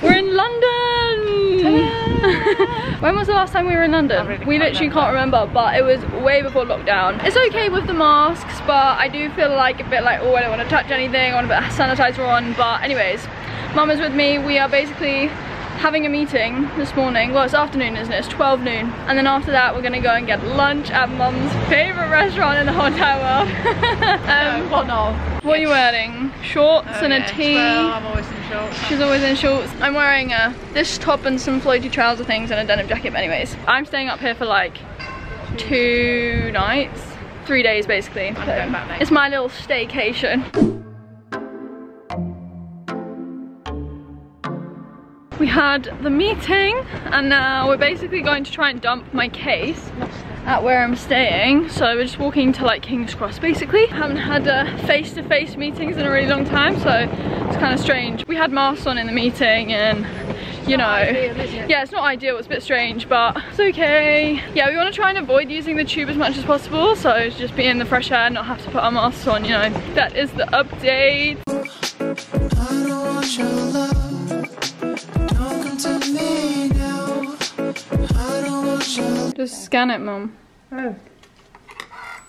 We're in London! When was the last time we were in London? We literally can't remember, but it was way before lockdown. It's okay with the masks, but I do feel like a bit like, oh, I don't want to touch anything, I want a bit of sanitizer on. But anyways, Mum is with me. We are basically having a meeting this morning. Well, it's afternoon, isn't it? It's 12 noon. And then after that, we're gonna go and get lunch at Mum's favourite restaurant in the whole entire world. What are you wearing? Shorts and a tee? Well, I'm always in shorts. She's always in shorts. I'm wearing this top and some floaty trouser things and a denim jacket. But anyways, I'm staying up here for like 2 nights. 3 days basically. I'm going back next. It's my little staycation. We had the meeting and now we're basically going to try and dump my case at where I'm staying. So we're just walking to like King's Cross basically. Haven't had face-to-face meetings in a really long time, so it's kind of strange. We had masks on in the meeting and you know, yeah, it's not ideal, it's a bit strange, but it's okay. Yeah, we want to try and avoid using the tube as much as possible, so just be in the fresh air and not have to put our masks on, you know. That is the update. I don't want your love. Just scan it, Mum. Oh.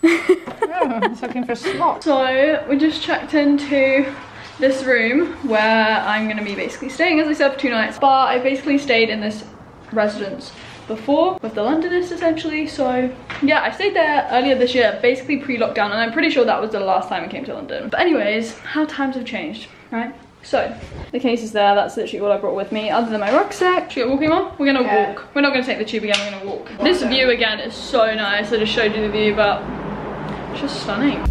Oh, it's looking for a slot. So we just checked into this room where I'm gonna be basically staying, as I said, for 2 nights. But I basically stayed in this residence before with the Londonist essentially. So yeah, I stayed there earlier this year, basically pre-lockdown, and I'm pretty sure that was the last time I came to London. But anyways, how times have changed, right? So, the case is there, that's literally all I brought with me, other than my rucksack. Should we go walking, Mum? We're gonna walk. We're not gonna take the tube again, we're gonna walk. This view again is so nice. I just showed you the view, but it's just stunning.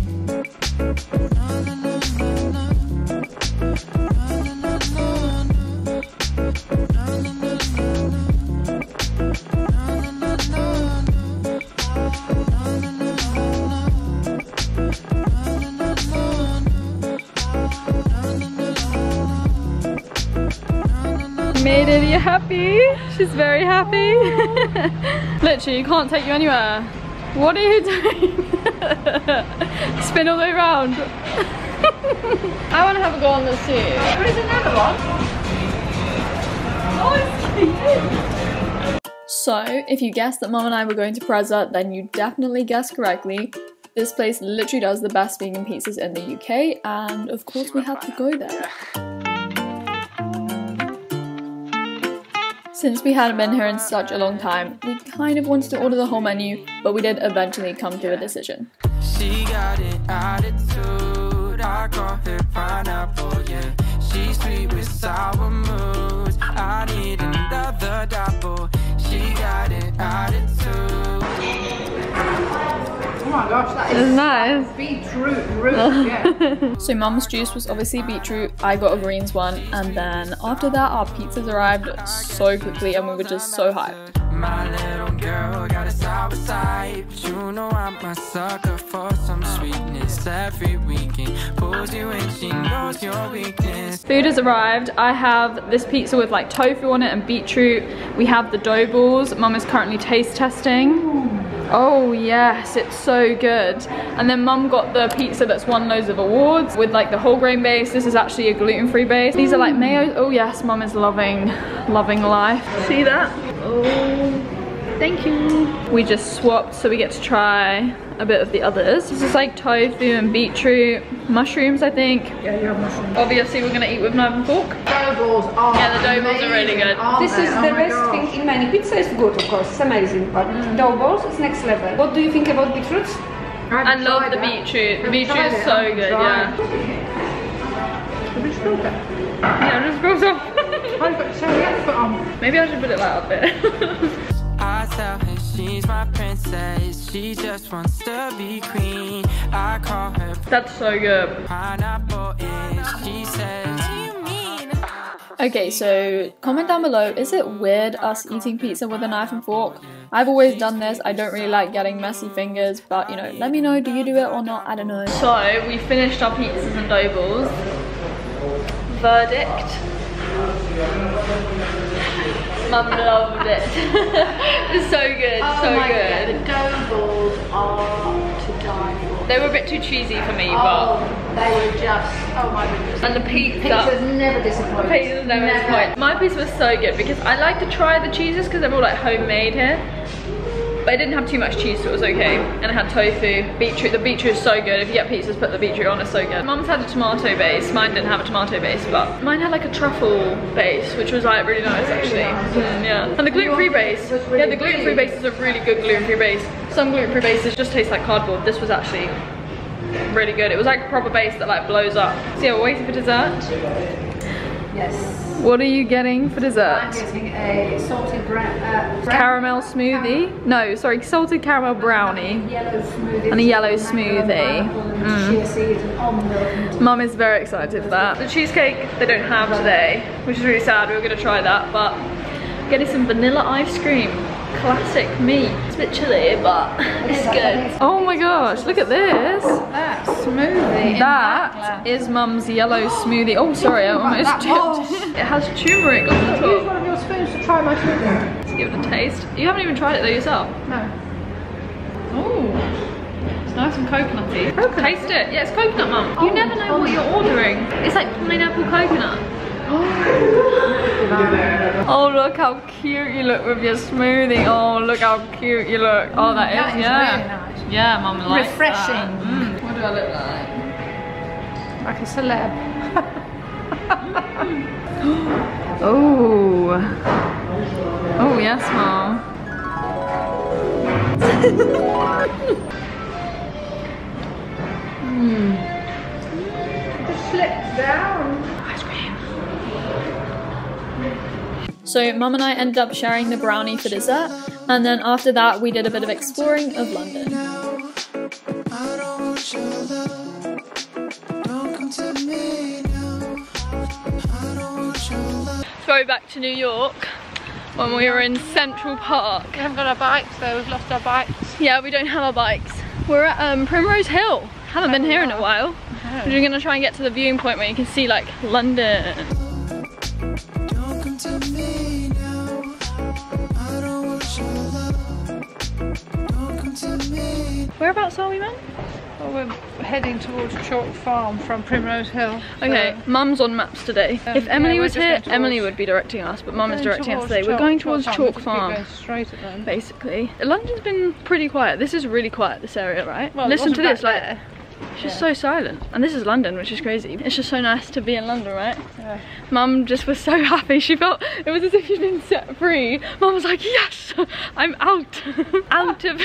Made it, are you happy? She's very happy. Literally, you can't take you anywhere. What are you doing? Spin all the way around. I want to have a go on the sea. Where's another one? Oh, it's so, if you guessed that Mum and I were going to Preza, then you definitely guessed correctly. This place literally does the best vegan pizzas in the UK, and of course we had to go there. Since we hadn't been here in such a long time, we kind of wanted to order the whole menu, but we did eventually come to a decision. She got an attitude, I call her pineapple, yeah. She's sweet with sour moods, I need another double. She got an attitude. Oh my gosh, that is nice. Beetroot root, yeah. So Mum's juice was obviously beetroot, I got a greens one, and then after that our pizzas arrived so quickly and we were just so hyped. My little girl got a sour side, but you know I'm a sucker for some sweetness. Every weekend pulls you in, she knows your weakness. Food has arrived. I have this pizza with like tofu on it and beetroot. We have the dough balls. Mum is currently taste testing. Oh yes, it's so good. And then Mum got the pizza that's won loads of awards with like the whole grain base. This is actually a gluten-free base. These are like mayo. Oh yes, Mum is loving life. See that? Oh, thank you. We just swapped so we get to try a bit of the others. This is like tofu and beetroot, mushrooms I think. Yeah, you have mushrooms. Obviously we're gonna eat with knife and fork. Dough balls are Yeah, the dough balls are really good. This is the best thing in many. Pizza is good, of course, it's amazing, but dough balls is next level. What do you think about beetroots? I love the beetroot. The beetroot is so good, yeah. Yeah, just goes off. Maybe I should put it like up there. I tell her she's my princess, she just wants to be queen. I call her That's so good. pineapple ish, she says, do you mean? Okay, so comment down below, is it weird us eating pizza with a knife and fork? I've always done this, I don't really like getting messy fingers, but you know, let me know, do you do it or not? I don't know. So, we finished our pizzas and dough balls. Verdict. Mum loved it. It's so good, so good. The dough balls are to die for. They were a bit too cheesy for me, but They were just, oh my goodness. And the pizza. Pizza's never disappointed. Pizza's never disappointed. My pizza was so good because I like to try the cheeses because they're all like homemade here. But it didn't have too much cheese, so it was okay. And it had tofu, beetroot. The beetroot is so good. If you get pizzas, put the beetroot on, it's so good. Mum's had a tomato base. Mine didn't have a tomato base, but mine had like a truffle base, which was like really nice actually. Yeah. And the gluten-free base. Yeah, the gluten-free base is a really good gluten-free base. Some gluten-free bases just taste like cardboard. This was actually really good. It was like a proper base that like blows up. So yeah, we're waiting for dessert. Yes. What are you getting for dessert? I'm getting a salted caramel smoothie. No, sorry, salted caramel brownie. Yellow smoothie. And a yellow smoothie. Chia seeds and almond milk. Mum is very excited for that. The cheesecake they don't have today, which is really sad. We were going to try that, but getting some vanilla ice cream. Classic me. It's a bit chilly, but it's good. Oh my gosh, look at this. That smoothie. That is Mum's yellow smoothie. Oh, sorry, I almost chipped. It has turmeric on the Use top. one of your spoons to try my smoothie. Let's give it a taste. You haven't even tried it though yourself? No. Oh, it's nice and coconutty. Taste it. Yeah, it's coconut, Mum. You never know what you're ordering. It's like pineapple coconut. Oh, look how cute you look with your smoothie. Oh, look how cute you look. Oh, that is really nice. Yeah, Mum likes refreshing. That. What do I look like? Like a celeb. Oh. Oh, yes, Mum. Just slip down. Ice cream. So Mum and I ended up sharing the brownie for dessert, and then after that we did a bit of exploring of London. Throwback to New York when we were in Central Park. We haven't got our bikes though, we've lost our bikes. Yeah, we don't have our bikes. We're at Primrose Hill. Haven't been here in a while. We're gonna try and get to the viewing point where you can see like London. Whereabouts are we, Mum? Well, we're heading towards Chalk Farm from Primrose Hill. Okay, So Mum's on maps today. If Emily we're was just here, going towards- Emily would be directing us, but Mum is going directing us towards today. We're going towards We'll Chalk just keep Farm, going straight at them. basically. London's been pretty quiet. This is really quiet, this area, right? Well, it listen to wasn't this, back like, there. it's just so silent. And this is London, which is crazy. It's just so nice to be in London, right? Yeah. Mum just was so happy. She felt, it was as if she'd been set free. Mum was like, yes, I'm out. Out of,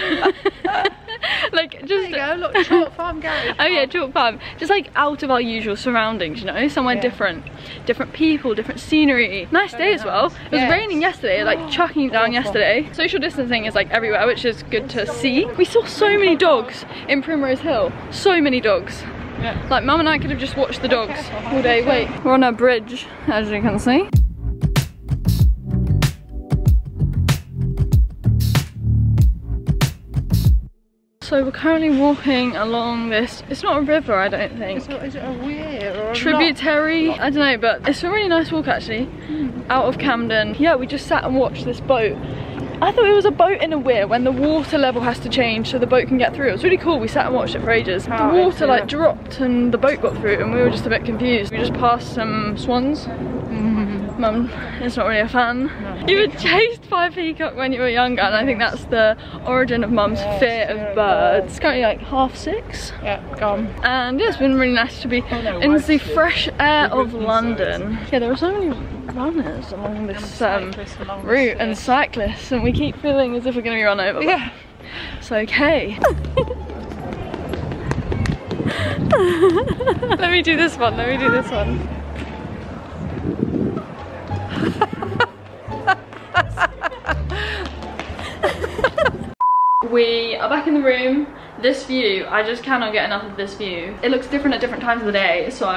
like, just. There you go, look, Chalk Farm Garage. Oh yeah, Chalk Farm. Just like out of our usual surroundings, you know, somewhere different. Different people, different scenery. Nice day as well. It was raining yesterday, like chucking it down yesterday. Social distancing is like everywhere, which is good to see. We saw so many dogs in Primrose Hill. So many dogs. Yeah. Like Mum and I could have just watched the dogs all day. Wait, we're on a bridge, as you can see. So we're currently walking along this, it's not a river I don't think. Is it a weir or a Tributary, I don't know, but it's a really nice walk actually. Out of Camden. Yeah, we just sat and watched this boat. I thought it was a boat in a weir when the water level has to change so the boat can get through. It was really cool, we sat and watched it for ages. The water like dropped and the boat got through and we were just a bit confused. We just passed some swans. Mum is not really a fan. No. You were chased by a peacock when you were younger, and I think that's the origin of Mum's fear of birds. It's currently like 6:30. Yeah, gone. And yeah, it's been really nice to be in the fresh air of London. Yeah, there are so many runners along this route and cyclists, and we keep feeling as if we're going to be run over. Yeah. It's okay. Let me do this one, let me do this one. We are back in the room. This view, I just cannot get enough of this view. It looks different at different times of the day, so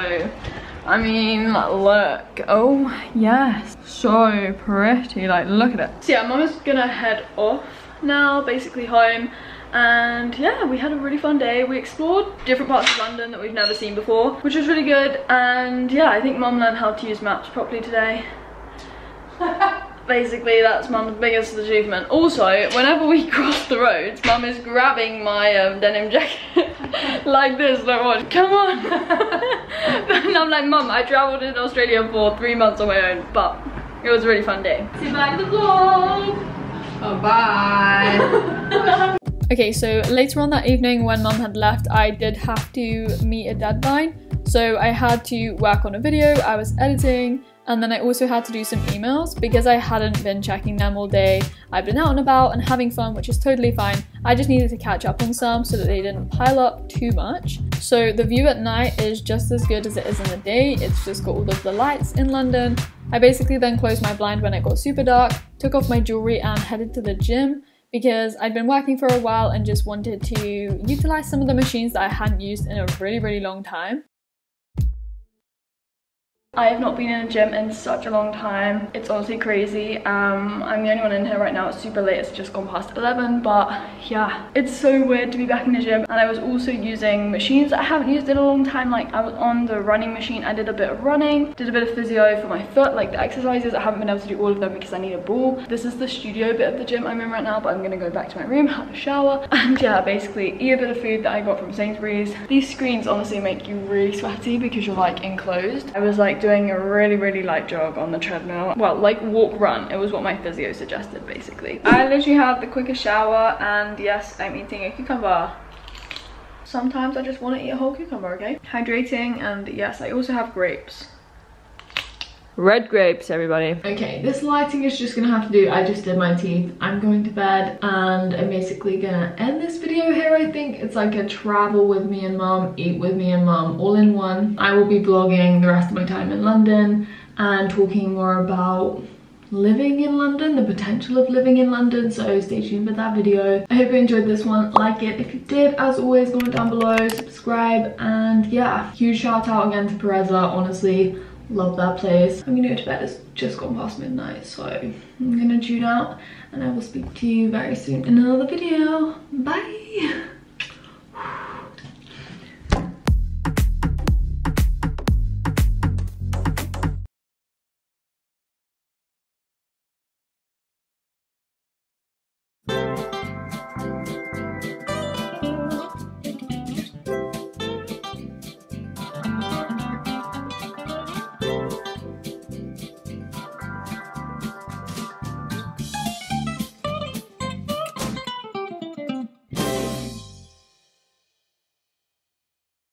I mean, look. Oh yes, so pretty, like look at it. So yeah, Mum is gonna head off now, basically home. And yeah, we had a really fun day. We explored different parts of London that we've never seen before, which was really good. And yeah, I think Mum learned how to use maps properly today. basically that's mum's biggest achievement. Also, whenever we cross the roads, mum is grabbing my denim jacket like this, like what? Come on. And I'm like, mum, I travelled in Australia for 3 months on my own, but it was a really fun day. See you back in the vlog. Oh, bye. Okay, so later on that evening when mum had left, I did have to meet a deadline. So I had to work on a video, I was editing, and then I also had to do some emails because I hadn't been checking them all day. I've been out and about and having fun, which is totally fine. I just needed to catch up on some so that they didn't pile up too much. So the view at night is just as good as it is in the day. It's just got all of the lights in London. I basically then closed my blind when it got super dark, took off my jewelry and headed to the gym because I'd been working for a while and just wanted to utilize some of the machines that I hadn't used in a really long time. I have not been in a gym in such a long time. It's honestly crazy. I'm the only one in here right now. It's super late. It's just gone past 11, but yeah, it's so weird to be back in the gym. And I was also using machines that I haven't used in a long time. Like I was on the running machine. I did a bit of running, did a bit of physio for my foot, like the exercises. I haven't been able to do all of them because I need a ball. This is the studio bit of the gym I'm in right now, but I'm gonna go back to my room, have a shower, and yeah, basically eat a bit of food that I got from Sainsbury's. These screens honestly make you really sweaty because you're like enclosed. I was like doing a really light jog on the treadmill. Well, like walk run. It was what my physio suggested basically. I literally had the quickest shower and yes, I'm eating a cucumber. Sometimes I just want to eat a whole cucumber, okay? Hydrating, and yes, I also have grapes. Red grapes, everybody. Okay, this lighting is just gonna have to do. I just did my teeth. I'm going to bed and I'm basically gonna end this video here. I think it's like a travel with me and mum, eat with me and mum, all in one. I will be vlogging the rest of my time in London and talking more about living in London, the potential of living in London, so stay tuned for that video. I hope you enjoyed this one. Like it if you did. As always, comment down below, subscribe, and yeah, huge shout out again to Pereza. Honestly, love that place. I'm gonna go to bed. It's just gone past midnight, so I'm gonna tune out and I will speak to you very soon in another video. Bye.